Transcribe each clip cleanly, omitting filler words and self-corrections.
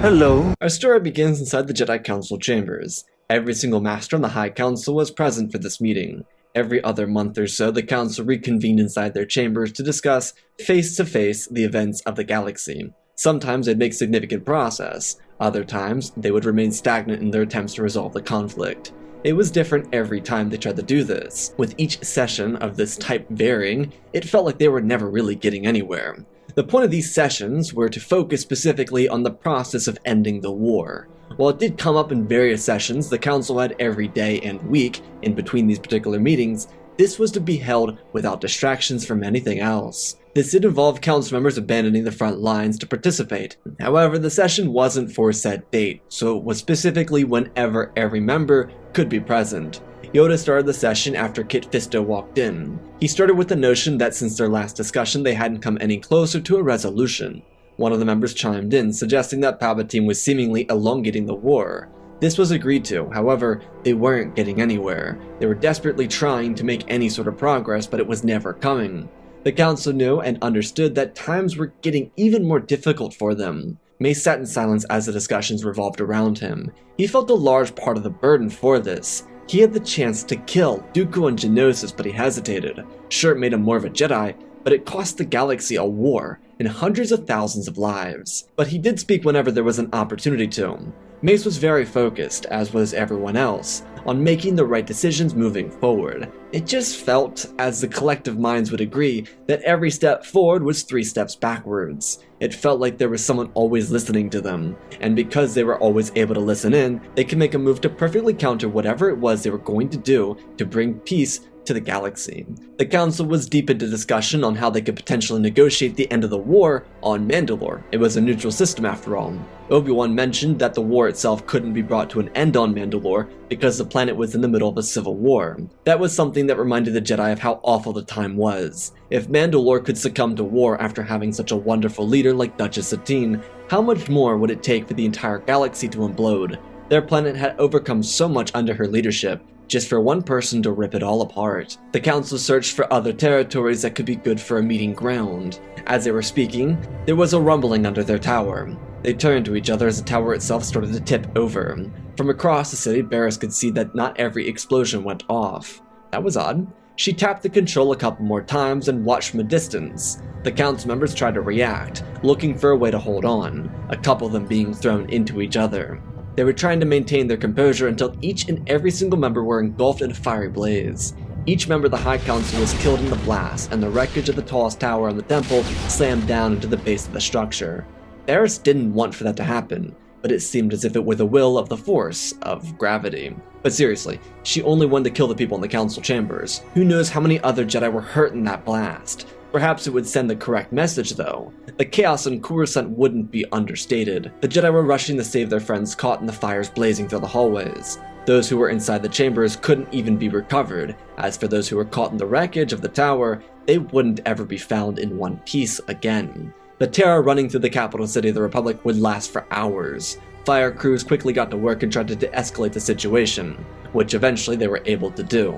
Hello. Our story begins inside the Jedi Council chambers. Every single master on the High Council was present for this meeting. Every other month or so, the Council reconvened inside their chambers to discuss face-to-face the events of the galaxy. Sometimes they'd make significant progress. Other times, they would remain stagnant in their attempts to resolve the conflict. It was different every time they tried to do this. With each session of this type varying, it felt like they were never really getting anywhere. The point of these sessions were to focus specifically on the process of ending the war. While it did come up in various sessions the Council had every day and week in between these particular meetings, this was to be held without distractions from anything else. This did involve Council members abandoning the front lines to participate. However, the session wasn't for a set date, so it was specifically whenever every member could be present. Yoda started the session after Kit Fisto walked in. He started with the notion that since their last discussion they hadn't come any closer to a resolution. One of the members chimed in, suggesting that Palpatine was seemingly elongating the war. This was agreed to, however, they weren't getting anywhere. They were desperately trying to make any sort of progress, but it was never coming. The Council knew and understood that times were getting even more difficult for them. Mace sat in silence as the discussions revolved around him. He felt a large part of the burden for this. He had the chance to kill Dooku and Geonosis, but he hesitated. Sure, it made him more of a Jedi, but it cost the galaxy a war and hundreds of thousands of lives. But he did speak whenever there was an opportunity to. Mace was very focused, as was everyone else, on making the right decisions moving forward. It just felt, as the collective minds would agree, that every step forward was 3 steps backwards. It felt like there was someone always listening to them, and because they were always able to listen in, they could make a move to perfectly counter whatever it was they were going to do to bring peace to the galaxy. The Council was deep into discussion on how they could potentially negotiate the end of the war on Mandalore. It was a neutral system after all. Obi-Wan mentioned that the war itself couldn't be brought to an end on Mandalore because the planet was in the middle of a civil war. That was something that reminded the Jedi of how awful the time was. If Mandalore could succumb to war after having such a wonderful leader like Duchess Satine, how much more would it take for the entire galaxy to implode? Their planet had overcome so much under her leadership, just for one person to rip it all apart. The Council searched for other territories that could be good for a meeting ground. As they were speaking, there was a rumbling under their tower. They turned to each other as the tower itself started to tip over. From across the city, Barris could see that not every explosion went off. That was odd. She tapped the control a couple more times and watched from a distance. The Council members tried to react, looking for a way to hold on, a couple of them being thrown into each other. They were trying to maintain their composure until each and every single member were engulfed in a fiery blaze. Each member of the High Council was killed in the blast, and the wreckage of the tallest tower on the temple slammed down into the base of the structure. Barris didn't want for that to happen, but it seemed as if it were the will of the force, of gravity. But seriously, she only wanted to kill the people in the Council chambers. Who knows how many other Jedi were hurt in that blast? Perhaps it would send the correct message though. The chaos in Coruscant wouldn't be understated. The Jedi were rushing to save their friends caught in the fires blazing through the hallways. Those who were inside the chambers couldn't even be recovered. As for those who were caught in the wreckage of the tower, they wouldn't ever be found in one piece again. The terror running through the capital city of the Republic would last for hours. Fire crews quickly got to work and tried to de-escalate the situation, which eventually they were able to do.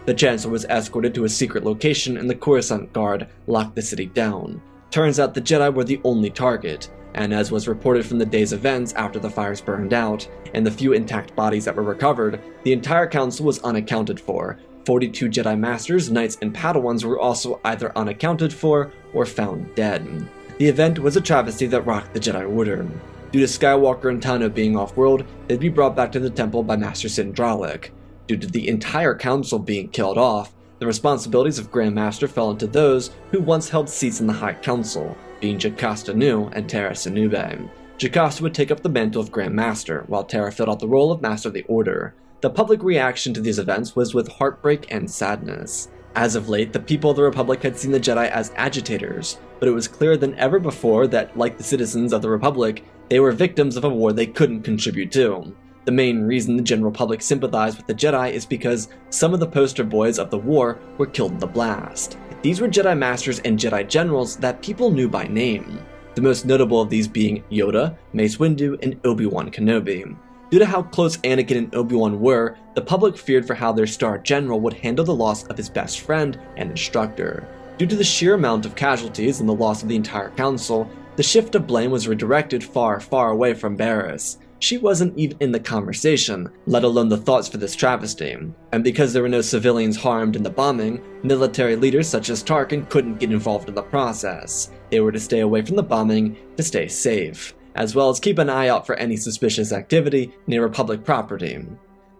The Chancellor was escorted to a secret location and the Coruscant Guard locked the city down. Turns out the Jedi were the only target, and as was reported from the day's events after the fires burned out, and the few intact bodies that were recovered, the entire council was unaccounted for. 42 Jedi Masters, Knights, and Padawans were also either unaccounted for or found dead. The event was a travesty that rocked the Jedi Order. Due to Skywalker and Tano being off-world, they'd be brought back to the temple by Master Sindralik. Due to the entire council being killed off, the responsibilities of Grand Master fell into those who once held seats in the High Council, being Jocasta Nu and Tara Sinube. Jocasta would take up the mantle of Grand Master, while Tara filled out the role of Master of the Order. The public reaction to these events was with heartbreak and sadness. As of late, the people of the Republic had seen the Jedi as agitators, but it was clearer than ever before that, like the citizens of the Republic, they were victims of a war they couldn't contribute to. The main reason the general public sympathized with the Jedi is because some of the poster boys of the war were killed in the blast. These were Jedi Masters and Jedi Generals that people knew by name, the most notable of these being Yoda, Mace Windu, and Obi-Wan Kenobi. Due to how close Anakin and Obi-Wan were, the public feared for how their Star General would handle the loss of his best friend and instructor. Due to the sheer amount of casualties and the loss of the entire council, The shift of blame was redirected far, far away from Baris. She wasn't even in the conversation, let alone the thoughts for this travesty. And because there were no civilians harmed in the bombing, military leaders such as Tarkin couldn't get involved in the process. They were to stay away from the bombing to stay safe, as well as keep an eye out for any suspicious activity near Republic property.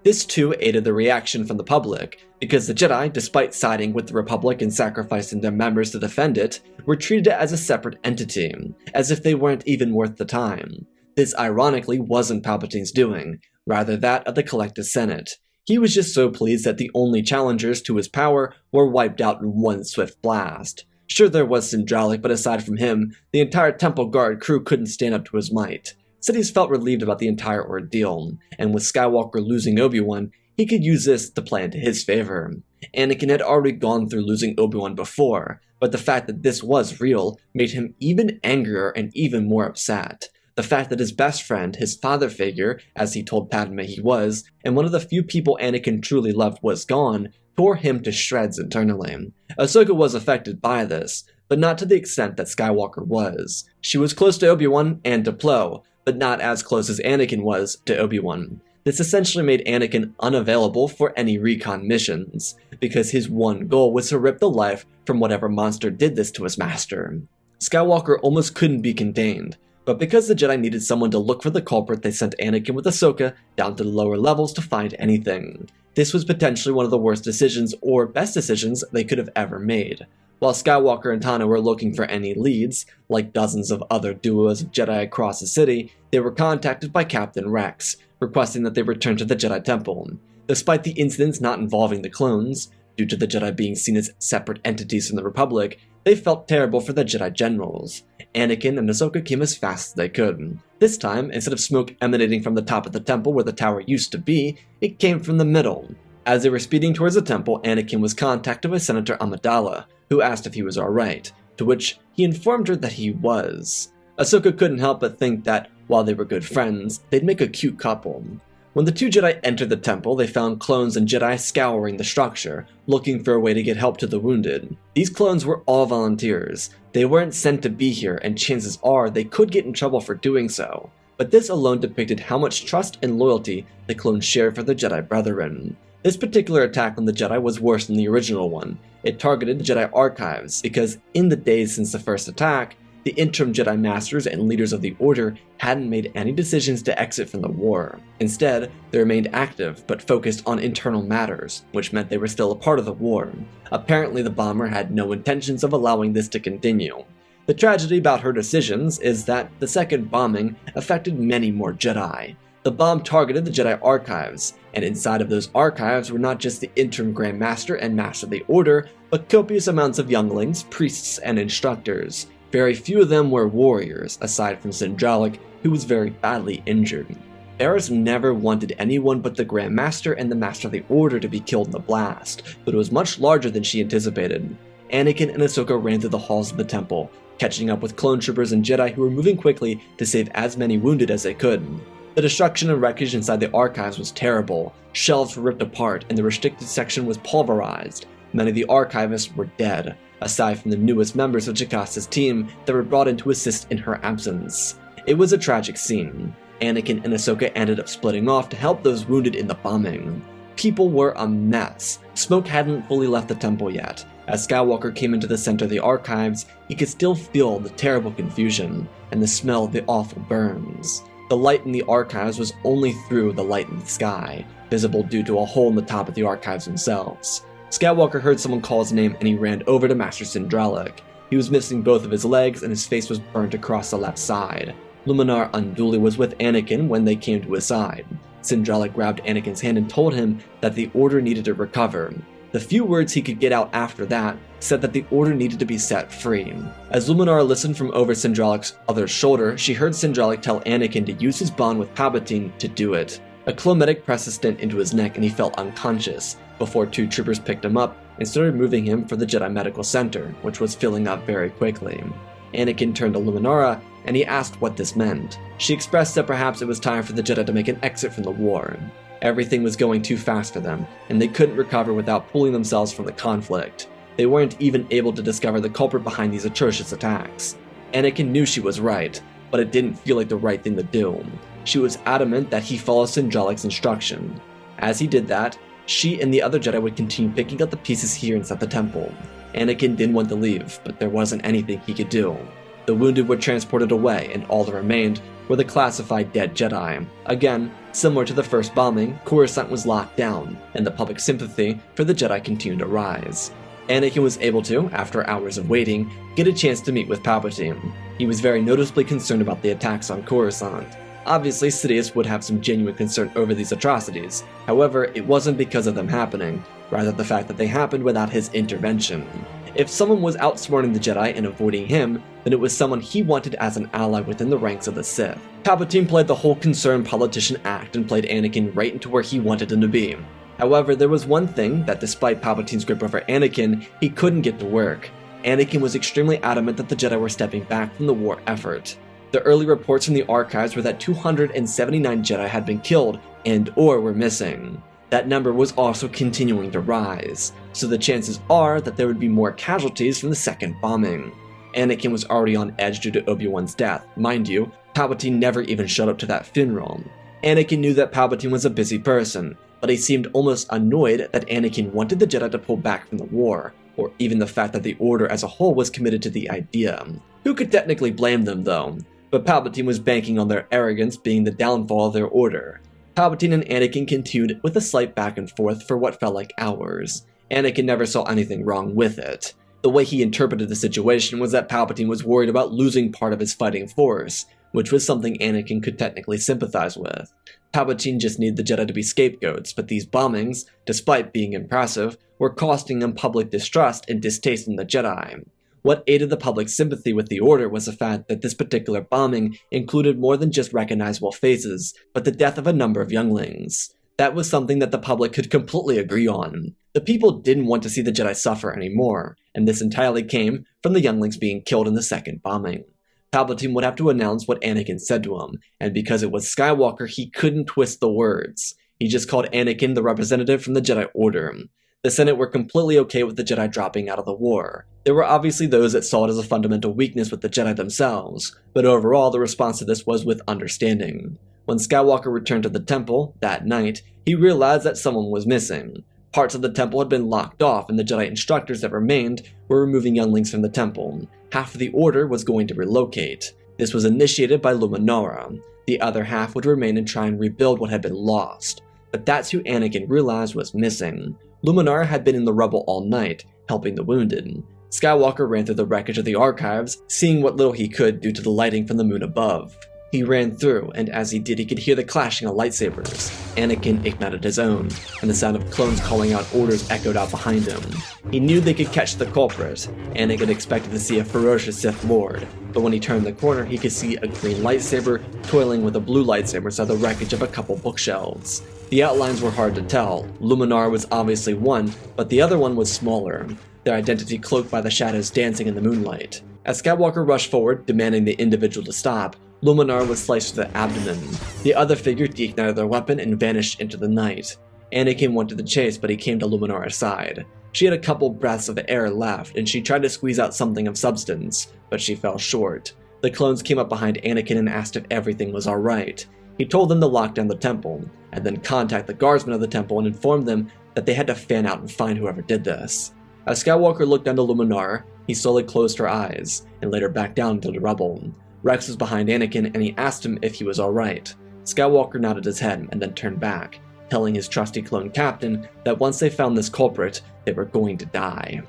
This too aided the reaction from the public, because the Jedi, despite siding with the Republic and sacrificing their members to defend it, were treated as a separate entity, as if they weren't even worth the time. This ironically wasn't Palpatine's doing, rather that of the collective Senate. He was just so pleased that the only challengers to his power were wiped out in one swift blast. Sure, there was Sindralik, but aside from him, the entire Temple Guard crew couldn't stand up to his might. Sidious felt relieved about the entire ordeal, and with Skywalker losing Obi-Wan, he could use this to play into his favor. Anakin had already gone through losing Obi-Wan before, but the fact that this was real made him even angrier and even more upset. The fact that his best friend, his father figure, as he told Padme he was, and one of the few people Anakin truly loved was gone, tore him to shreds internally. Ahsoka was affected by this, but not to the extent that Skywalker was. She was close to Obi-Wan and to Plo, but not as close as Anakin was to Obi-Wan. This essentially made Anakin unavailable for any recon missions, because his one goal was to rip the life from whatever monster did this to his master. Skywalker almost couldn't be contained, but because the Jedi needed someone to look for the culprit, they sent Anakin with Ahsoka down to the lower levels to find anything. This was potentially one of the worst decisions, or best decisions, they could have ever made. While Skywalker and Tana were looking for any leads, like dozens of other duos of Jedi across the city, they were contacted by Captain Rex, requesting that they return to the Jedi Temple. Despite the incidents not involving the clones, due to the Jedi being seen as separate entities from the Republic, they felt terrible for the Jedi generals. Anakin and Ahsoka came as fast as they could. This time, instead of smoke emanating from the top of the temple where the tower used to be, it came from the middle. As they were speeding towards the temple, Anakin was contacted by Senator Amidala, who asked if he was alright, to which he informed her that he was. Ahsoka couldn't help but think that, while they were good friends, they'd make a cute couple. When the two Jedi entered the temple, they found clones and Jedi scouring the structure, looking for a way to get help to the wounded. These clones were all volunteers. They weren't sent to be here, and chances are they could get in trouble for doing so. But this alone depicted how much trust and loyalty the clones shared for the Jedi Brethren. This particular attack on the Jedi was worse than the original one. It targeted the Jedi archives, because in the days since the first attack, the interim Jedi Masters and leaders of the Order hadn't made any decisions to exit from the war. Instead, they remained active, but focused on internal matters, which meant they were still a part of the war. Apparently, the bomber had no intentions of allowing this to continue. The tragedy about her decisions is that the second bombing affected many more Jedi. The bomb targeted the Jedi archives, and inside of those archives were not just the interim Grand Master and Master of the Order, but copious amounts of younglings, priests, and instructors. Very few of them were warriors, aside from Sindralik, who was very badly injured. Barriss never wanted anyone but the Grand Master and the Master of the Order to be killed in the blast, but it was much larger than she anticipated. Anakin and Ahsoka ran through the halls of the temple, catching up with clone troopers and Jedi who were moving quickly to save as many wounded as they could. The destruction and wreckage inside the archives was terrible. Shelves were ripped apart, and the restricted section was pulverized. Many of the archivists were dead, aside from the newest members of Jacasta's team that were brought in to assist in her absence. It was a tragic scene. Anakin and Ahsoka ended up splitting off to help those wounded in the bombing. People were a mess. Smoke hadn't fully left the temple yet. As Skywalker came into the center of the archives, he could still feel the terrible confusion and the smell of the awful burns. The light in the archives was only through the light in the sky, visible due to a hole in the top of the archives themselves. Skywalker heard someone call his name and he ran over to Master Sindralik. He was missing both of his legs and his face was burnt across the left side. Luminara Unduli was with Anakin when they came to his side. Sindralik grabbed Anakin's hand and told him that the Order needed to recover. The few words he could get out after that said that the Order needed to be set free. As Luminara listened from over Sindralik's other shoulder, she heard Sindralik tell Anakin to use his bond with Palpatine to do it. A clomedic pressed a stent into his neck and he fell unconscious, before two troopers picked him up and started moving him for the Jedi Medical Center, which was filling up very quickly. Anakin turned to Luminara and he asked what this meant. She expressed that perhaps it was time for the Jedi to make an exit from the war. Everything was going too fast for them, and they couldn't recover without pulling themselves from the conflict. They weren't even able to discover the culprit behind these atrocious attacks. Anakin knew she was right, but it didn't feel like the right thing to do. She was adamant that he follow Sinjalik's instruction. As he did that, she and the other Jedi would continue picking up the pieces here inside the temple. Anakin didn't want to leave, but there wasn't anything he could do. The wounded were transported away, and all that remained were the classified dead Jedi. Again, similar to the first bombing, Coruscant was locked down, and the public sympathy for the Jedi continued to rise. Anakin was able to, after hours of waiting, get a chance to meet with Palpatine. He was very noticeably concerned about the attacks on Coruscant. Obviously, Sidious would have some genuine concern over these atrocities. However, it wasn't because of them happening, rather the fact that they happened without his intervention. If someone was outsmarting the Jedi and avoiding him, then it was someone he wanted as an ally within the ranks of the Sith. Palpatine played the whole concerned politician act and played Anakin right into where he wanted him to be. However, there was one thing that despite Palpatine's grip over Anakin, he couldn't get to work. Anakin was extremely adamant that the Jedi were stepping back from the war effort. The early reports from the archives were that 279 Jedi had been killed and/or were missing. That number was also continuing to rise, so the chances are that there would be more casualties from the second bombing. Anakin was already on edge due to Obi-Wan's death. Mind you, Palpatine never even showed up to that funeral. Anakin knew that Palpatine was a busy person, but he seemed almost annoyed that Anakin wanted the Jedi to pull back from the war, or even the fact that the Order as a whole was committed to the idea. Who could technically blame them though? But Palpatine was banking on their arrogance being the downfall of their order. Palpatine and Anakin continued with a slight back and forth for what felt like hours. Anakin never saw anything wrong with it. The way he interpreted the situation was that Palpatine was worried about losing part of his fighting force, which was something Anakin could technically sympathize with. Palpatine just needed the Jedi to be scapegoats, but these bombings, despite being impressive, were costing him public distrust and distaste in the Jedi. What aided the public's sympathy with the Order was the fact that this particular bombing included more than just recognizable faces, but the death of a number of younglings. That was something that the public could completely agree on. The people didn't want to see the Jedi suffer anymore, and this entirely came from the younglings being killed in the second bombing. Palpatine would have to announce what Anakin said to him, and because it was Skywalker, he couldn't twist the words. He just called Anakin the representative from the Jedi Order. The Senate were completely okay with the Jedi dropping out of the war. There were obviously those that saw it as a fundamental weakness with the Jedi themselves, but overall the response to this was with understanding. When Skywalker returned to the temple, that night, he realized that someone was missing. Parts of the temple had been locked off, and the Jedi instructors that remained were removing younglings from the temple. Half of the Order was going to relocate. This was initiated by Luminara. The other half would remain and try and rebuild what had been lost. But that's who Anakin realized was missing. Luminara had been in the rubble all night, helping the wounded. Skywalker ran through the wreckage of the archives, seeing what little he could due to the lighting from the moon above. He ran through, and as he did, he could hear the clashing of lightsabers. Anakin ignited his own, and the sound of clones calling out orders echoed out behind him. He knew they could catch the culprit. Anakin expected to see a ferocious Sith Lord, but when he turned the corner, he could see a green lightsaber toiling with a blue lightsaber inside the wreckage of a couple bookshelves. The outlines were hard to tell. Luminara was obviously one, but the other one was smaller, their identity cloaked by the shadows dancing in the moonlight. As Skywalker rushed forward, demanding the individual to stop, Luminara was sliced to the abdomen. The other figure deignited their weapon and vanished into the night. Anakin wanted to chase, but he came to Luminara's side. She had a couple breaths of air left, and she tried to squeeze out something of substance, but she fell short. The clones came up behind Anakin and asked if everything was alright. He told them to lock down the temple, and then contact the guardsmen of the temple and inform them that they had to fan out and find whoever did this. As Skywalker looked down to Luminara, he slowly closed her eyes, and later back down into the rubble. Rex was behind Anakin, and he asked him if he was alright. Skywalker nodded his head and then turned back, telling his trusty clone captain that once they found this culprit, they were going to die.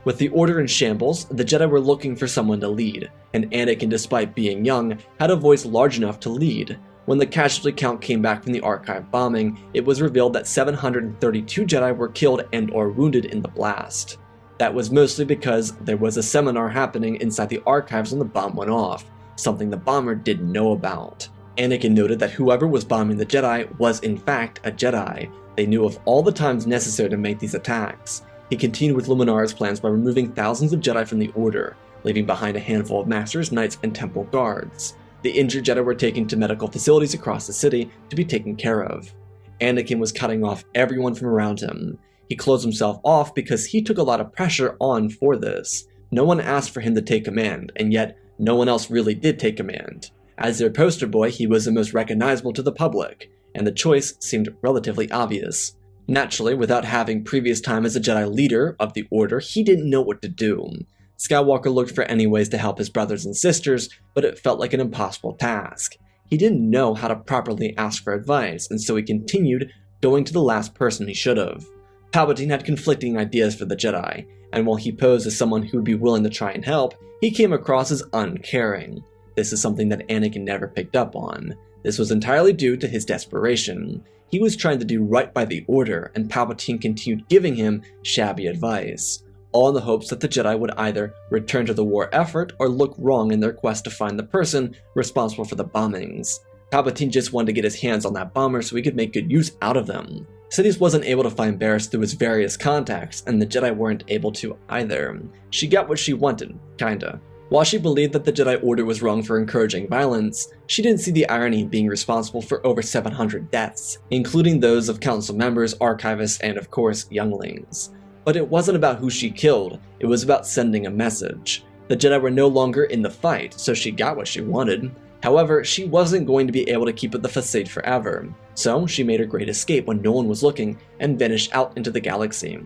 With the Order in shambles, the Jedi were looking for someone to lead, and Anakin, despite being young, had a voice large enough to lead. When the casualty count came back from the archive bombing, it was revealed that 732 Jedi were killed and/or wounded in the blast. That was mostly because there was a seminar happening inside the archives when the bomb went off, something the bomber didn't know about. Anakin noted that whoever was bombing the Jedi was in fact a Jedi. They knew of all the times necessary to make these attacks. He continued with Luminara's plans by removing thousands of Jedi from the Order, leaving behind a handful of Masters, Knights, and Temple Guards. The injured Jedi were taken to medical facilities across the city to be taken care of. Anakin was cutting off everyone from around him. He closed himself off because he took a lot of pressure on for this. No one asked for him to take command, and yet no one else really did take command. As their poster boy, he was the most recognizable to the public, and the choice seemed relatively obvious. Naturally, without having previous time as a Jedi leader of the Order, he didn't know what to do. Skywalker looked for any ways to help his brothers and sisters, but it felt like an impossible task. He didn't know how to properly ask for advice, and so he continued going to the last person he should have. Palpatine had conflicting ideas for the Jedi, and while he posed as someone who would be willing to try and help, he came across as uncaring. This is something that Anakin never picked up on. This was entirely due to his desperation. He was trying to do right by the Order, and Palpatine continued giving him shabby advice, all in the hopes that the Jedi would either return to the war effort or look wrong in their quest to find the person responsible for the bombings. Palpatine just wanted to get his hands on that bomber so he could make good use out of them. Sidious wasn't able to find Barriss through his various contacts, and the Jedi weren't able to either. She got what she wanted, kinda. While she believed that the Jedi Order was wrong for encouraging violence, she didn't see the irony in being responsible for over 700 deaths, including those of council members, archivists, and of course, younglings. But it wasn't about who she killed, it was about sending a message. The Jedi were no longer in the fight, so she got what she wanted. However, she wasn't going to be able to keep up the facade forever, so she made her great escape when no one was looking and vanished out into the galaxy.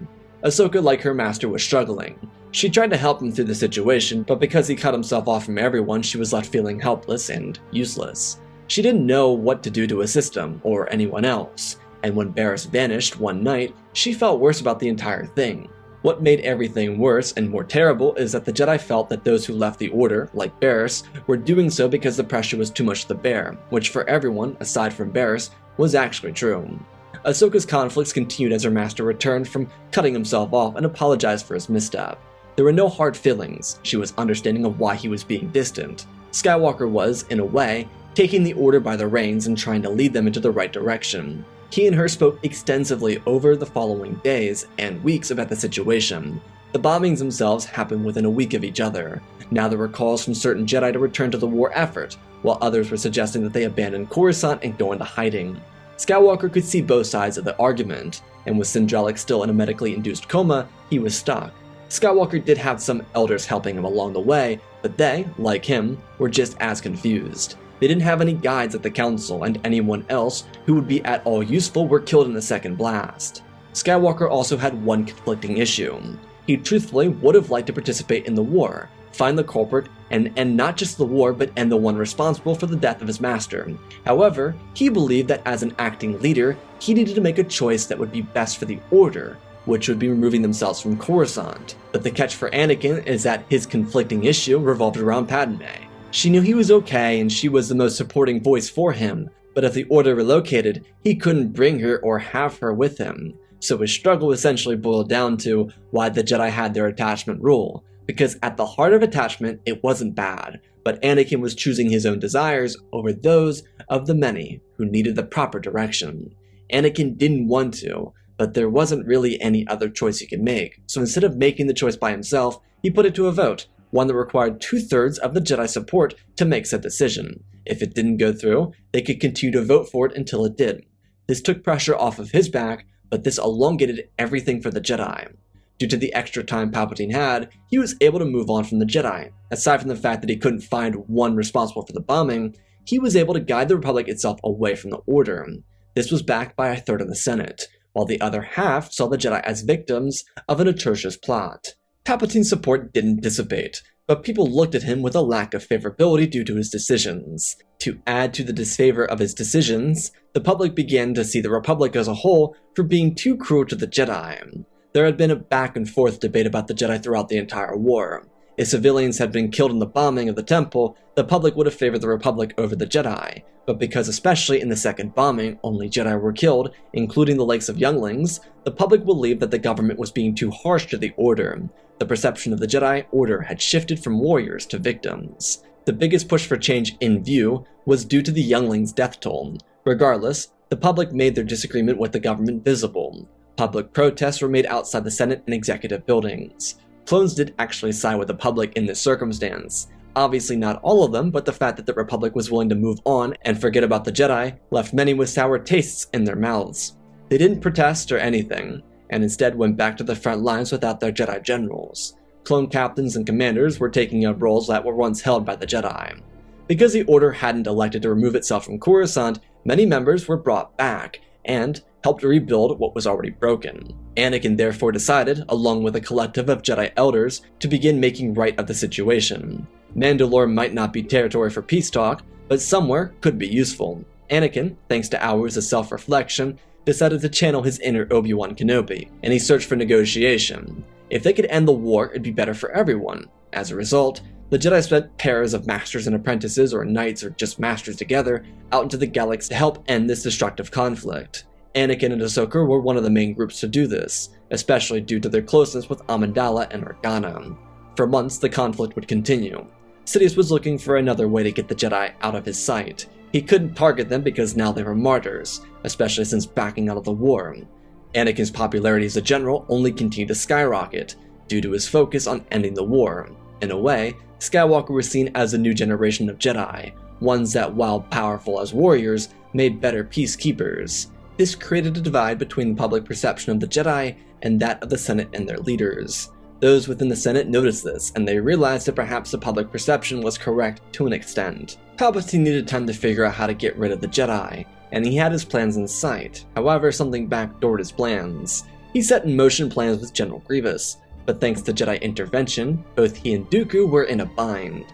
Ahsoka, like her master, was struggling. She tried to help him through the situation, but because he cut himself off from everyone, she was left feeling helpless and useless. She didn't know what to do to assist him, or anyone else, and when Baris vanished one night, she felt worse about the entire thing. What made everything worse and more terrible is that the Jedi felt that those who left the Order, like Baris, were doing so because the pressure was too much to bear, which for everyone, aside from Baris, was actually true. Ahsoka's conflicts continued as her master returned from cutting himself off and apologized for his misstep. There were no hard feelings, she was understanding of why he was being distant. Skywalker was, in a way, taking the Order by the reins and trying to lead them into the right direction. He and her spoke extensively over the following days and weeks about the situation. The bombings themselves happened within a week of each other. Now there were calls from certain Jedi to return to the war effort, while others were suggesting that they abandon Coruscant and go into hiding. Skywalker could see both sides of the argument, and with Sindralik still in a medically induced coma, he was stuck. Skywalker did have some elders helping him along the way, but they, like him, were just as confused. They didn't have any guides at the council, and anyone else who would be at all useful were killed in the second blast. Skywalker also had one conflicting issue. He truthfully would have liked to participate in the war, find the culprit, and end not just the war but end the one responsible for the death of his master. However, he believed that as an acting leader, he needed to make a choice that would be best for the Order, which would be removing themselves from Coruscant. But the catch for Anakin is that his conflicting issue revolved around Padme. She knew he was okay and she was the most supporting voice for him, but if the Order relocated, he couldn't bring her or have her with him. So his struggle essentially boiled down to why the Jedi had their attachment rule, because at the heart of attachment, it wasn't bad, but Anakin was choosing his own desires over those of the many who needed the proper direction. Anakin didn't want to, but there wasn't really any other choice he could make, so instead of making the choice by himself, he put it to a vote, one that required 2/3 of the Jedi support to make said decision. If it didn't go through, they could continue to vote for it until it did. This took pressure off of his back, but this elongated everything for the Jedi. Due to the extra time Palpatine had, he was able to move on from the Jedi. Aside from the fact that he couldn't find one responsible for the bombing, he was able to guide the Republic itself away from the Order. This was backed by 1/3 of the Senate, while the other half saw the Jedi as victims of an atrocious plot. Palpatine's support didn't dissipate, but people looked at him with a lack of favorability due to his decisions. To add to the disfavor of his decisions, the public began to see the Republic as a whole for being too cruel to the Jedi. There had been a back and forth debate about the Jedi throughout the entire war. If civilians had been killed in the bombing of the temple, the public would have favored the Republic over the Jedi, but because especially in the second bombing, only Jedi were killed, including the likes of younglings, the public believed that the government was being too harsh to the Order. The perception of the Jedi Order had shifted from warriors to victims. The biggest push for change in view was due to the younglings' death toll. Regardless, the public made their disagreement with the government visible. Public protests were made outside the Senate and executive buildings. Clones did actually side with the public in this circumstance. Obviously not all of them, but the fact that the Republic was willing to move on and forget about the Jedi left many with sour tastes in their mouths. They didn't protest or anything, and instead went back to the front lines without their Jedi generals. clone captains and commanders were taking up roles that were once held by the Jedi. Because the Order hadn't elected to remove itself from Coruscant, many members were brought back, and helped rebuild what was already broken. Anakin therefore decided, along with a collective of Jedi elders, to begin making right of the situation. Mandalore might not be territory for peace talk, but somewhere could be useful. Anakin, thanks to hours of self-reflection, decided to channel his inner Obi-Wan Kenobi, and he searched for negotiation. If they could end the war, it'd be better for everyone. As a result, the Jedi sent pairs of masters and apprentices, or knights or just masters together, out into the galaxy to help end this destructive conflict. Anakin and Ahsoka were one of the main groups to do this, especially due to their closeness with Amidala and Organa. For months, the conflict would continue. Sidious was looking for another way to get the Jedi out of his sight. He couldn't target them because now they were martyrs, especially since backing out of the war. Anakin's popularity as a general only continued to skyrocket, due to his focus on ending the war. In a way, Skywalker was seen as a new generation of Jedi, ones that, while powerful as warriors, made better peacekeepers. This created a divide between the public perception of the Jedi and that of the Senate and their leaders. Those within the Senate noticed this, and they realized that perhaps the public perception was correct to an extent. Palpatine needed time to figure out how to get rid of the Jedi, and he had his plans in sight. However, something backdoored his plans. He set in motion plans with General Grievous, but thanks to Jedi intervention, both he and Dooku were in a bind.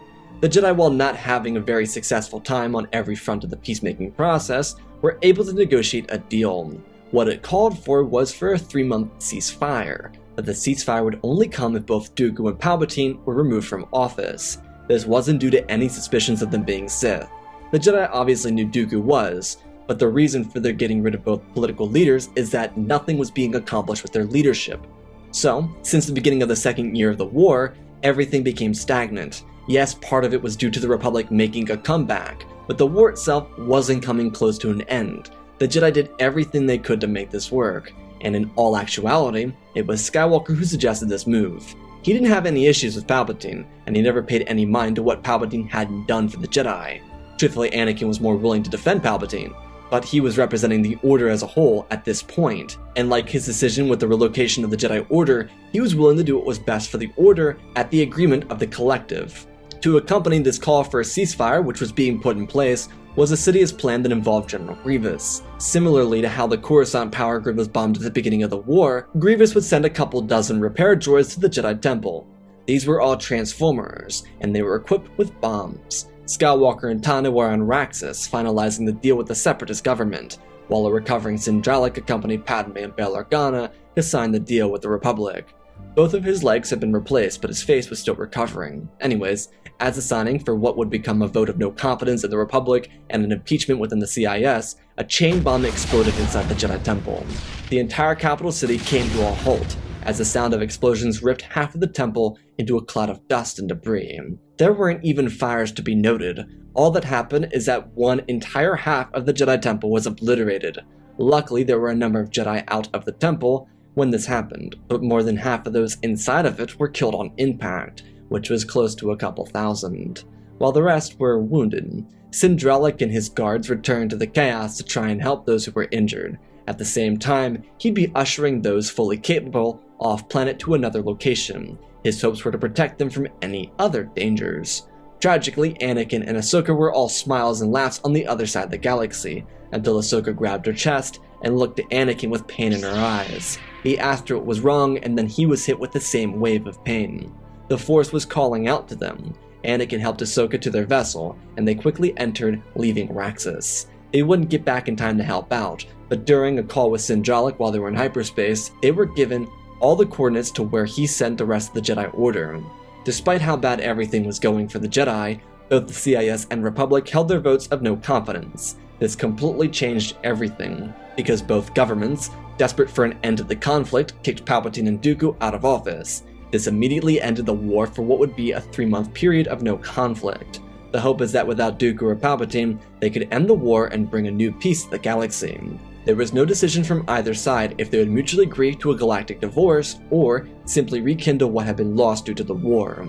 The Jedi, while not having a very successful time on every front of the peacemaking process, were able to negotiate a deal. What it called for was for a 3-month ceasefire, but the ceasefire would only come if both Dooku and Palpatine were removed from office. This wasn't due to any suspicions of them being Sith. The Jedi obviously knew Dooku was, but the reason for their getting rid of both political leaders is that nothing was being accomplished with their leadership. So, since the beginning of the second year of the war, everything became stagnant. Yes, part of it was due to the Republic making a comeback, but the war itself wasn't coming close to an end. The Jedi did everything they could to make this work, and in all actuality, it was Skywalker who suggested this move. He didn't have any issues with Palpatine, and he never paid any mind to what Palpatine hadn't done for the Jedi. Truthfully, Anakin was more willing to defend Palpatine, but he was representing the Order as a whole at this point, and like his decision with the relocation of the Jedi Order, he was willing to do what was best for the Order at the agreement of the collective. To accompany this call for a ceasefire, which was being put in place, was a Sidious plan that involved General Grievous. Similarly to how the Coruscant power grid was bombed at the beginning of the war, Grievous would send a couple dozen repair droids to the Jedi Temple. These were all Transformers, and they were equipped with bombs. Skywalker and Tana were on Raxus, finalizing the deal with the Separatist government, while a recovering Sindralic accompanied Padme and Bail Organa to sign the deal with the Republic. Both of his legs had been replaced, but his face was still recovering. Anyways, as a signing for what would become a vote of no confidence in the Republic and an impeachment within the CIS, a chain bomb exploded inside the Jedi Temple. The entire capital city came to a halt, as the sound of explosions ripped half of the temple into a cloud of dust and debris. There weren't even fires to be noted. All that happened is that one entire half of the Jedi Temple was obliterated. Luckily, there were a number of Jedi out of the temple when this happened, but more than half of those inside of it were killed on impact, which was close to a couple thousand, while the rest were wounded. Sindralic and his guards returned to the chaos to try and help those who were injured. At the same time, he'd be ushering those fully capable off-planet to another location. His hopes were to protect them from any other dangers. Tragically, Anakin and Ahsoka were all smiles and laughs on the other side of the galaxy, until Ahsoka grabbed her chest and looked at Anakin with pain in her eyes. He asked her what was wrong, and then he was hit with the same wave of pain. The Force was calling out to them. Anakin helped Ahsoka to their vessel, and they quickly entered, leaving Raxus. They wouldn't get back in time to help out, but during a call with Sindralic while they were in hyperspace, they were given all the coordinates to where he sent the rest of the Jedi Order. Despite how bad everything was going for the Jedi, both the CIS and Republic held their votes of no confidence. This completely changed everything, because both governments, desperate for an end to the conflict, kicked Palpatine and Dooku out of office. This immediately ended the war for what would be a 3-month period of no conflict. The hope is that without Dooku or Palpatine, they could end the war and bring a new peace to the galaxy. There was no decision from either side if they would mutually agree to a galactic divorce or simply rekindle what had been lost due to the war.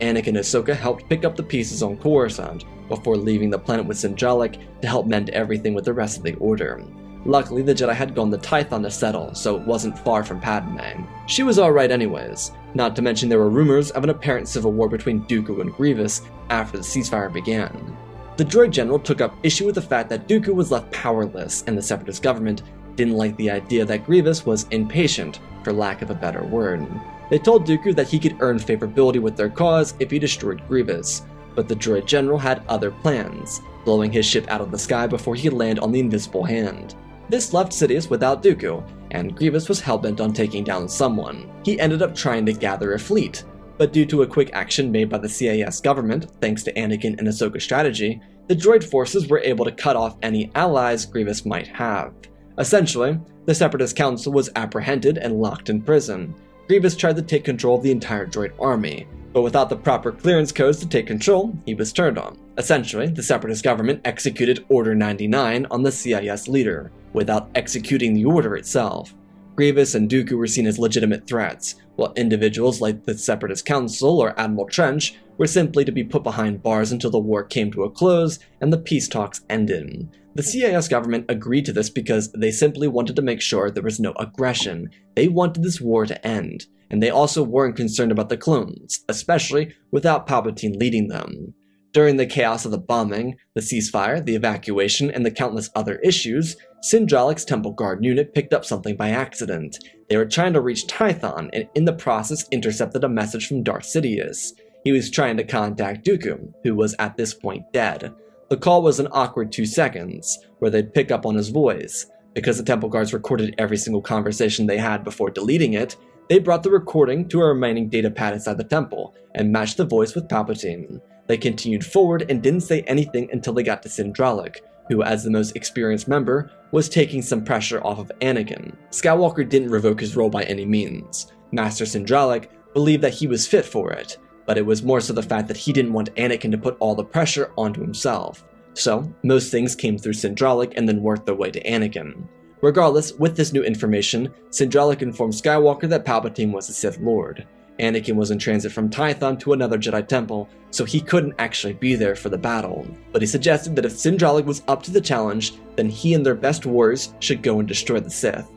Anakin and Ahsoka helped pick up the pieces on Coruscant before leaving the planet with Sindralic to help mend everything with the rest of the Order. Luckily, the Jedi had gone to Tython to settle, so it wasn't far from Padme. She was alright anyways, not to mention there were rumors of an apparent civil war between Dooku and Grievous after the ceasefire began. The droid general took up issue with the fact that Dooku was left powerless, and the Separatist government didn't like the idea that Grievous was impatient, for lack of a better word. They told Dooku that he could earn favorability with their cause if he destroyed Grievous, but the droid general had other plans, blowing his ship out of the sky before he could land on the Invisible Hand. This left Sidious without Dooku, and Grievous was hellbent on taking down someone. He ended up trying to gather a fleet, but due to a quick action made by the CIS government, thanks to Anakin and Ahsoka's strategy, the droid forces were able to cut off any allies Grievous might have. Essentially, the Separatist Council was apprehended and locked in prison. Grievous tried to take control of the entire droid army, but without the proper clearance codes to take control, he was turned on. Essentially, the Separatist government executed Order 99 on the CIS leader, without executing the order itself. Grievous and Dooku were seen as legitimate threats, while individuals like the Separatist Council or Admiral Trench were simply to be put behind bars until the war came to a close and the peace talks ended. The CIS government agreed to this because they simply wanted to make sure there was no aggression. They wanted this war to end, and they also weren't concerned about the clones, especially without Palpatine leading them. During the chaos of the bombing, the ceasefire, the evacuation, and the countless other issues, Sindralik's Temple Guard unit picked up something by accident. They were trying to reach Tython, and in the process intercepted a message from Darth Sidious. He was trying to contact Dooku, who was at this point dead. The call was an awkward 2 seconds, where they'd pick up on his voice. Because the Temple Guards recorded every single conversation they had before deleting it, they brought the recording to a remaining data pad inside the temple, and matched the voice with Palpatine. They continued forward and didn't say anything until they got to Sindralik, who, as the most experienced member, was taking some pressure off of Anakin. Skywalker didn't revoke his role by any means. Master Sindralik believed that he was fit for it, but it was more so the fact that he didn't want Anakin to put all the pressure onto himself. So, most things came through Sindralik and then worked their way to Anakin. Regardless, with this new information, Sindralik informed Skywalker that Palpatine was a Sith Lord. Anakin was in transit from Tython to another Jedi Temple, so he couldn't actually be there for the battle. But he suggested that if Sindralik was up to the challenge, then he and their best warriors should go and destroy the Sith.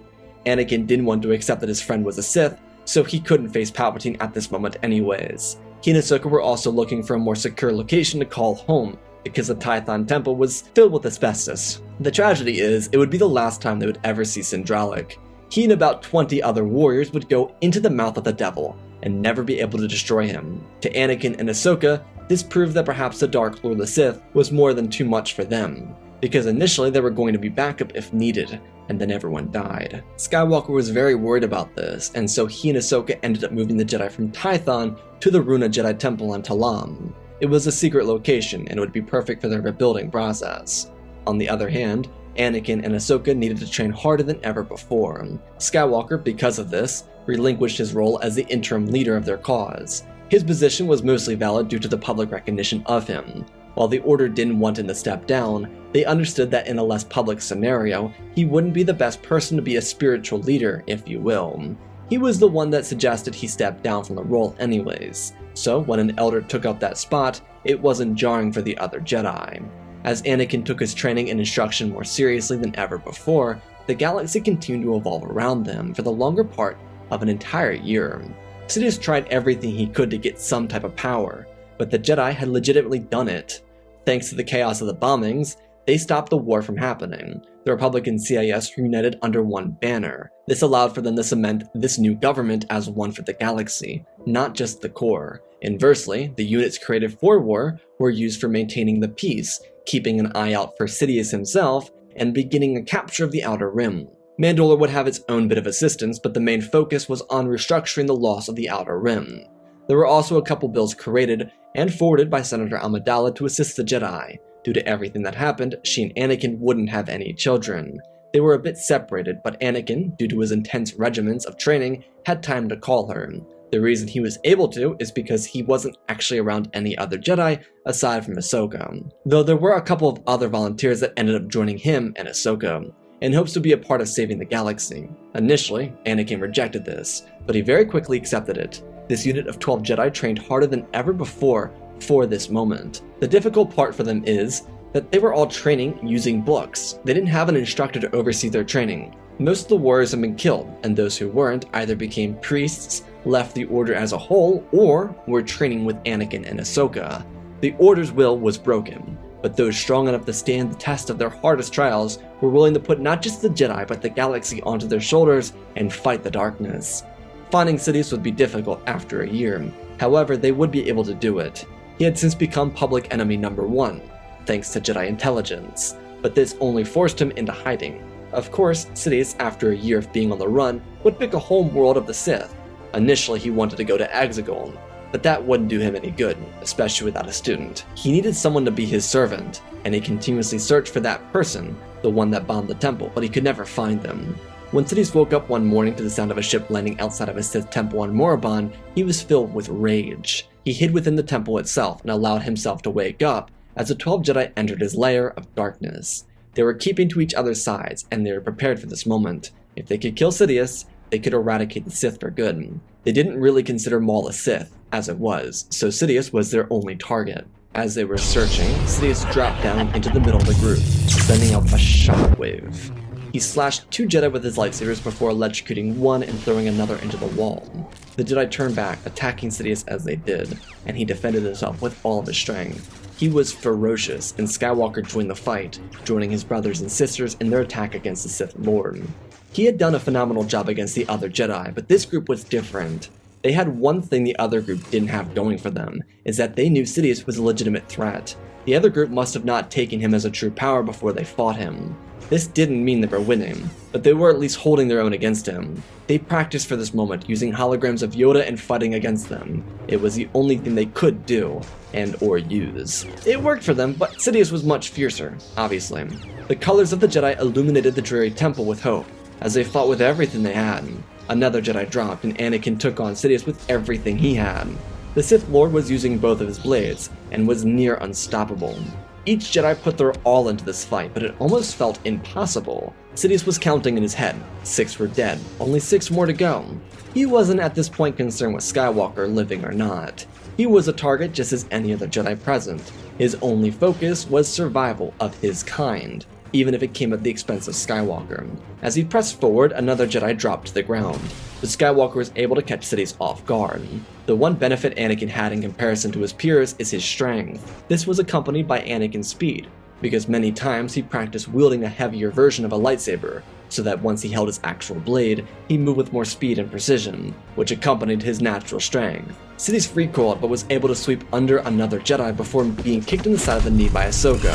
Anakin didn't want to accept that his friend was a Sith, so he couldn't face Palpatine at this moment anyways. He and Ahsoka were also looking for a more secure location to call home, because the Tython Temple was filled with asbestos. The tragedy is, it would be the last time they would ever see Sindralik. He and about 20 other warriors would go into the mouth of the devil, and never be able to destroy him. To Anakin and Ahsoka, this proved that perhaps the Dark Lord of the Sith was more than too much for them, because initially they were going to be backup if needed, and then everyone died. Skywalker was very worried about this, and so he and Ahsoka ended up moving the Jedi from Tython to the Runa Jedi Temple on Talam. It was a secret location, and it would be perfect for their rebuilding process. On the other hand, Anakin and Ahsoka needed to train harder than ever before. Skywalker, because of this, relinquished his role as the interim leader of their cause. His position was mostly valid due to the public recognition of him. While the Order didn't want him to step down, they understood that in a less public scenario, he wouldn't be the best person to be a spiritual leader, if you will. He was the one that suggested he step down from the role anyways, so when an elder took up that spot, it wasn't jarring for the other Jedi. As Anakin took his training and instruction more seriously than ever before, the galaxy continued to evolve around them for the longer part of an entire year. Sidious tried everything he could to get some type of power, but the Jedi had legitimately done it. Thanks to the chaos of the bombings, they stopped the war from happening. The Republic and CIS united under one banner. This allowed for them to cement this new government as one for the galaxy, not just the core. Inversely, the units created for war were used for maintaining the peace, keeping an eye out for Sidious himself, and beginning a capture of the Outer Rim. Mandalore would have its own bit of assistance, but the main focus was on restructuring the loss of the Outer Rim. There were also a couple bills created and forwarded by Senator Amidala to assist the Jedi. Due to everything that happened, she and Anakin wouldn't have any children. They were a bit separated, but Anakin, due to his intense regimens of training, had time to call her. The reason he was able to is because he wasn't actually around any other Jedi aside from Ahsoka, though there were a couple of other volunteers that ended up joining him and Ahsoka, in hopes to be a part of saving the galaxy. Initially, Anakin rejected this, but he very quickly accepted it. This unit of 12 Jedi trained harder than ever before for this moment. The difficult part for them is, that they were all training using books. They didn't have an instructor to oversee their training. Most of the warriors had been killed, and those who weren't either became priests, left the Order as a whole, or were training with Anakin and Ahsoka. The Order's will was broken, but those strong enough to stand the test of their hardest trials were willing to put not just the Jedi but the galaxy onto their shoulders and fight the darkness. Finding Sidious would be difficult after a year, however they would be able to do it. He had since become public enemy number 1, thanks to Jedi intelligence, but this only forced him into hiding. Of course, Sidious, after a year of being on the run, would pick a home world of the Sith. Initially he wanted to go to Exegol, but that wouldn't do him any good, especially without a student. He needed someone to be his servant, and he continuously searched for that person, the one that bombed the temple, but he could never find them. When Sidious woke up one morning to the sound of a ship landing outside of a Sith temple on Morabon, he was filled with rage. He hid within the temple itself and allowed himself to wake up as the 12 Jedi entered his lair of darkness. They were keeping to each other's sides, and they were prepared for this moment. If they could kill Sidious, they could eradicate the Sith for good. They didn't really consider Maul a Sith, as it was, so Sidious was their only target. As they were searching, Sidious dropped down into the middle of the group, sending out a shockwave. He slashed 2 Jedi with his lightsabers before electrocuting one and throwing another into the wall. The Jedi turned back, attacking Sidious as they did, and he defended himself with all of his strength. He was ferocious, and Skywalker joined the fight, joining his brothers and sisters in their attack against the Sith Lord. He had done a phenomenal job against the other Jedi, but this group was different. They had one thing the other group didn't have going for them, is that they knew Sidious was a legitimate threat. The other group must have not taken him as a true power before they fought him. This didn't mean they were winning, but they were at least holding their own against him. They practiced for this moment, using holograms of Yoda and fighting against them. It was the only thing they could do, and or use. It worked for them, but Sidious was much fiercer, obviously. The colors of the Jedi illuminated the Jedi Temple with hope, as they fought with everything they had. Another Jedi dropped, and Anakin took on Sidious with everything he had. The Sith Lord was using both of his blades, and was near unstoppable. Each Jedi put their all into this fight, but it almost felt impossible. Sidious was counting in his head. 6 were dead, only 6 more to go. He wasn't at this point concerned with Skywalker living or not. He was a target just as any other Jedi present. His only focus was survival of his kind, even if it came at the expense of Skywalker. As he pressed forward, another Jedi dropped to the ground, but Skywalker was able to catch Sidious off guard. The one benefit Anakin had in comparison to his peers is his strength. This was accompanied by Anakin's speed, because many times he practiced wielding a heavier version of a lightsaber, so that once he held his actual blade, he moved with more speed and precision, which accompanied his natural strength. Sidious recoiled but was able to sweep under another Jedi before being kicked in the side of the knee by Ahsoka.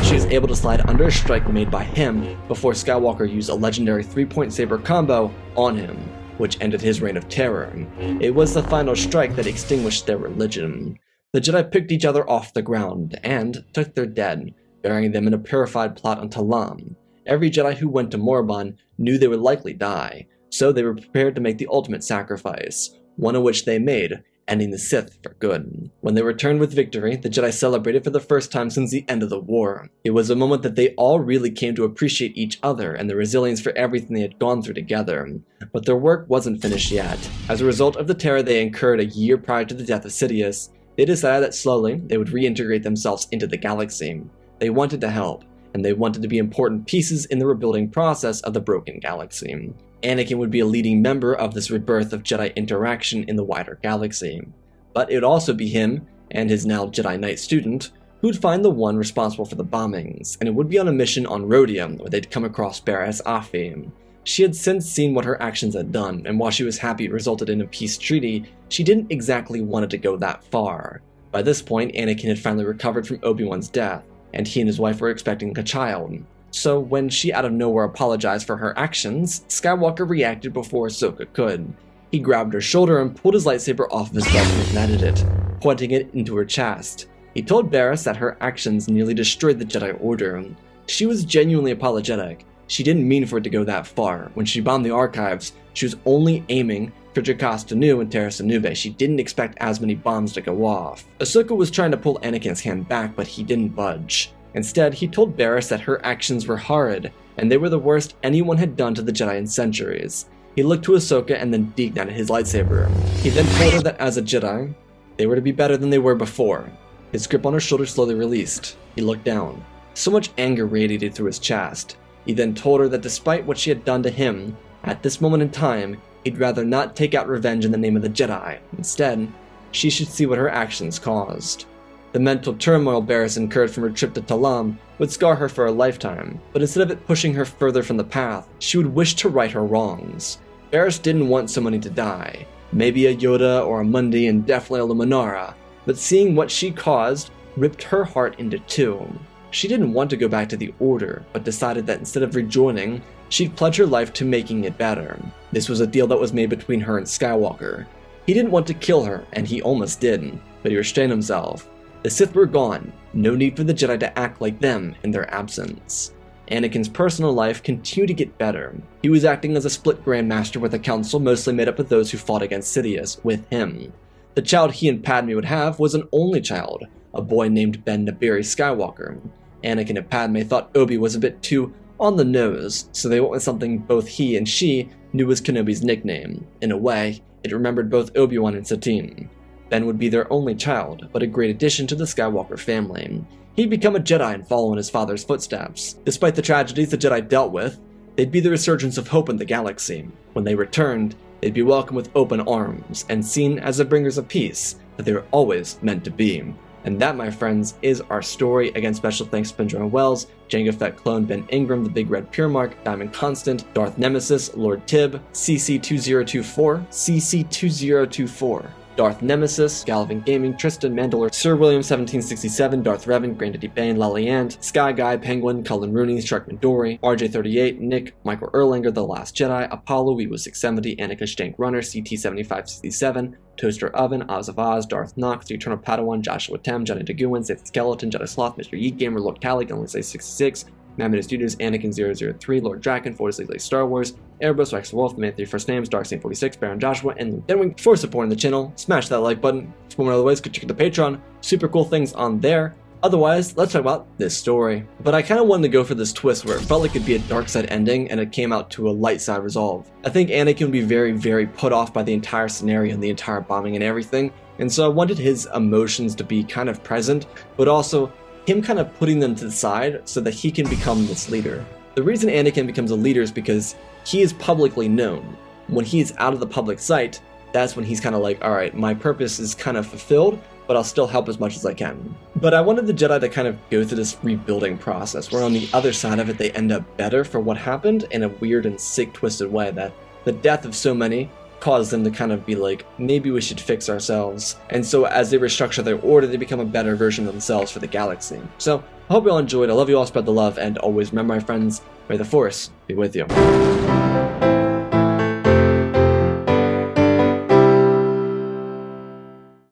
She was able to slide under a strike made by him before Skywalker used a legendary 3-point saber combo on him, which ended his reign of terror. It was the final strike that extinguished their religion. The Jedi picked each other off the ground and took their dead, burying them in a purified plot on Talam. Every Jedi who went to Morabon knew they would likely die, so they were prepared to make the ultimate sacrifice, one of which they made, ending the Sith for good. When they returned with victory, the Jedi celebrated for the first time since the end of the war. It was a moment that they all really came to appreciate each other and the resilience for everything they had gone through together. But their work wasn't finished yet. As a result of the terror they incurred a year prior to the death of Sidious, they decided that slowly they would reintegrate themselves into the galaxy. They wanted to help, and they wanted to be important pieces in the rebuilding process of the broken galaxy. Anakin would be a leading member of this rebirth of Jedi interaction in the wider galaxy. But it would also be him, and his now Jedi Knight student, who'd find the one responsible for the bombings, and it would be on a mission on Rhodia where they'd come across Barriss Offee. She had since seen what her actions had done, and while she was happy it resulted in a peace treaty, she didn't exactly want it to go that far. By this point, Anakin had finally recovered from Obi-Wan's death, and he and his wife were expecting a child. So when she out of nowhere apologized for her actions, Skywalker reacted before Ahsoka could. He grabbed her shoulder and pulled his lightsaber off of his belt and ignited it, pointing it into her chest. He told Baris that her actions nearly destroyed the Jedi Order. She was genuinely apologetic. She didn't mean for it to go that far. When she bombed the archives, she was only aiming for Jakastu Nu and Terra Sanube. She didn't expect as many bombs to go off. Ahsoka was trying to pull Anakin's hand back, but he didn't budge. Instead, he told Baris that her actions were horrid, and they were the worst anyone had done to the Jedi in centuries. He looked to Ahsoka and then deignited his lightsaber. He then told her that as a Jedi, they were to be better than they were before. His grip on her shoulder slowly released. He looked down. So much anger radiated through his chest. He then told her that despite what she had done to him, at this moment in time, he'd rather not take out revenge in the name of the Jedi. Instead, she should see what her actions caused. The mental turmoil Barriss incurred from her trip to Talam would scar her for a lifetime, but instead of it pushing her further from the path, she would wish to right her wrongs. Barriss didn't want somebody to die, maybe a Yoda or a Mundi and definitely a Luminara, but seeing what she caused ripped her heart into two. She didn't want to go back to the Order, but decided that instead of rejoining, she'd pledge her life to making it better. This was a deal that was made between her and Skywalker. He didn't want to kill her, and he almost did, but he restrained himself. The Sith were gone, no need for the Jedi to act like them in their absence. Anakin's personal life continued to get better. He was acting as a split Grand Master with a council mostly made up of those who fought against Sidious with him. The child he and Padme would have was an only child, a boy named Ben Nabiri Skywalker. Anakin and Padme thought Obi was a bit too on the nose, so they went with something both he and she knew was Kenobi's nickname. In a way, it remembered both Obi-Wan and Satine. Ben would be their only child, but a great addition to the Skywalker family. He'd become a Jedi and follow in his father's footsteps. Despite the tragedies the Jedi dealt with, they'd be the resurgence of hope in the galaxy. When they returned, they'd be welcomed with open arms, and seen as the bringers of peace that they were always meant to be. And that, my friends, is our story. Again, special thanks to Benjamin Wells, Jango Fett Clone, Ben Ingram, The Big Red Pure Mark, Diamond Constant, Darth Nemesis, Lord Tib, CC2024, Darth Nemesis, Galvin Gaming, Tristan Mandalore, Sir William 1767, Darth Revan, Grandaddy Bane, Laliant, Sky Guy, Penguin, Cullen Rooney, Sharkman Dory, RJ38, Nick, Michael Erlanger, The Last Jedi, Apollo, Weewu 670, Annika Stank Runner, CT7567, Toaster Oven, Oz of Oz, Darth Nox, The Eternal Padawan, Joshua Tem, Johnny DeGuin, Sith Skeleton, Jedi Sloth, Mr. Yeet Gamer, Lord Cali, Gunley 66, Mammoth Studios, Anakin 003, Lord Draken, Fortis League Star Wars, Airbus, Rex Wolf, the man 3 first names, Darksaint 46, Baron Joshua, and Denwing. For supporting the channel, smash that like button. One other ways, go check out the Patreon. Super cool things on there. Otherwise, let's talk about this story. But I kind of wanted to go for this twist where it felt like it'd be a dark side ending and it came out to a light side resolve. I think Anakin would be very, very put off by the entire scenario and the entire bombing and everything, and so I wanted his emotions to be kind of present, but also him kind of putting them to the side so that he can become this leader. The reason Anakin becomes a leader is because he is publicly known. When he is out of the public sight, that's when he's kind of like, alright, my purpose is kind of fulfilled, but I'll still help as much as I can. But I wanted the Jedi to kind of go through this rebuilding process, where on the other side of it they end up better for what happened in a weird and sick, twisted way, that the death of so many caused them to kind of be like, maybe we should fix ourselves. And so as they restructure their order, they become a better version of themselves for the galaxy. So I hope you all enjoyed. I love you all, spread the love, and always remember, my friends, may the Force be with you.